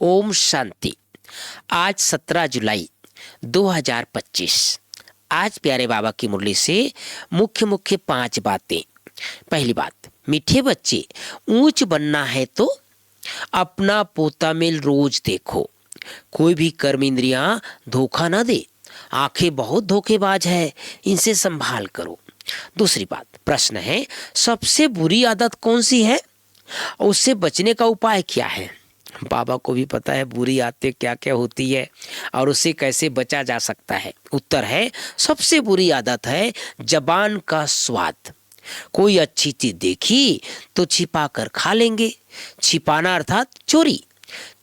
ओम शांति। आज 17 जुलाई 2025। आज प्यारे बाबा की मुरली से मुख्य मुख्य 5 बातें। पहली बात, मीठे बच्चे, ऊंच बनना है तो अपना पोता मेल रोज देखो। कोई भी कर्म इंद्रियां धोखा ना दे। आंखें बहुत धोखेबाज है, इनसे संभाल करो। दूसरी बात, प्रश्न है सबसे बुरी आदत कौन सी है, उससे बचने का उपाय क्या है। बाबा को भी पता है बुरी आदतें क्या क्या होती है और उससे कैसे बचा जा सकता है। उत्तर है सबसे बुरी आदत है जबान का स्वाद। कोई अच्छी चीज देखी तो छिपा कर खा लेंगे। छिपाना अर्थात चोरी।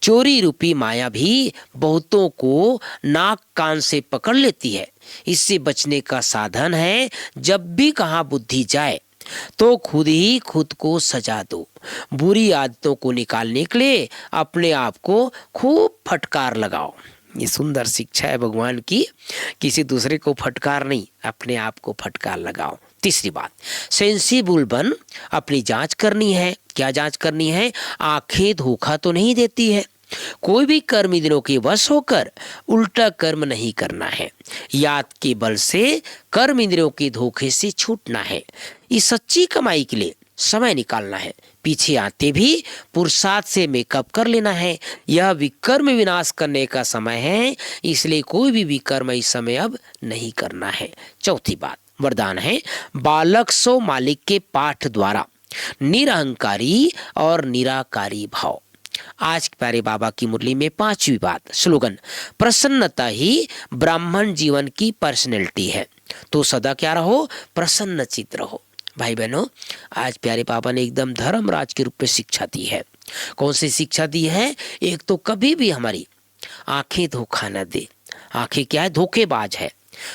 चोरी रूपी माया भी बहुतों को नाक कान से पकड़ लेती है। इससे बचने का साधन है जब भी कहाँ बुद्धि जाए तो खुद ही खुद को सजा दो। बुरी आदतों को निकालने के लिए अपने आप को खूब फटकार लगाओ। ये सुंदर शिक्षा है भगवान की। किसी दूसरे को फटकार नहीं, अपने आप को फटकार लगाओ। तीसरी बात, सेंसिबल बन अपनी जांच करनी है। क्या जांच करनी है? आंखें धोखा तो नहीं देती है। कोई भी कर्म इंद्रियों के वश होकर उल्टा कर्म नहीं करना है। याद के बल से कर्म इंद्रियों के धोखे से छूटना है। इस सच्ची कमाई के लिए समय निकालना है। पीछे आते भी पुरुषार्थ से मेकअप कर लेना है। यह विकर्म विनाश करने का समय है, इसलिए कोई भी विकर्म इस समय अब नहीं करना है। चौथी बात, वरदान है बालक सो मालिक के पाठ द्वारा निरहंकारी और निराकारी भाव। आज प्यारे बाबा की मुरली में 5वीं बात, स्लोगन प्रसन्नता ही ब्राह्मण जीवन की पर्सनैलिटी है। तो सदा क्या रहो? प्रसन्न चित्त रहो। भाई बहनों, आज प्यारे बाबा ने एकदम धर्मराज के रूप में शिक्षा दी है। कौन सी शिक्षा दी है? एक तो कभी भी हमारी आंखें धोखा न दे। आंखें क्या है? धोखेबाज है।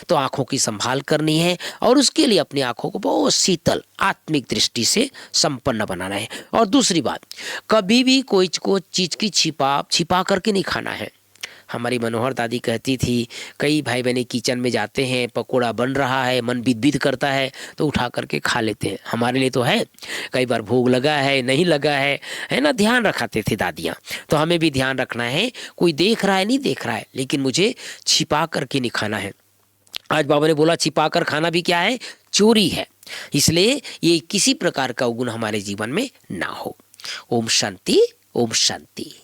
तो आंखों की संभाल करनी है और उसके लिए अपनी आंखों को बहुत शीतल आत्मिक दृष्टि से संपन्न बनाना है। और दूसरी बात, कभी भी कोई को चीज की छिपा करके नहीं खाना है। हमारी मनोहर दादी कहती थी, कई भाई बहने किचन में जाते हैं, पकोड़ा बन रहा है, मन बिद करता है तो उठा करके खा लेते हैं। हमारे लिए तो है, कई बार भोग लगा है नहीं लगा है ना, ध्यान रखाते थे दादियाँ। तो हमें भी ध्यान रखना है, कोई देख रहा है नहीं देख रहा है, लेकिन मुझे छिपा करके नहीं खाना है। आज बाबा ने बोला छिपाकर खाना भी क्या है? चोरी है। इसलिए ये किसी प्रकार का गुण हमारे जीवन में ना हो। ओम शांति, ओम शांति।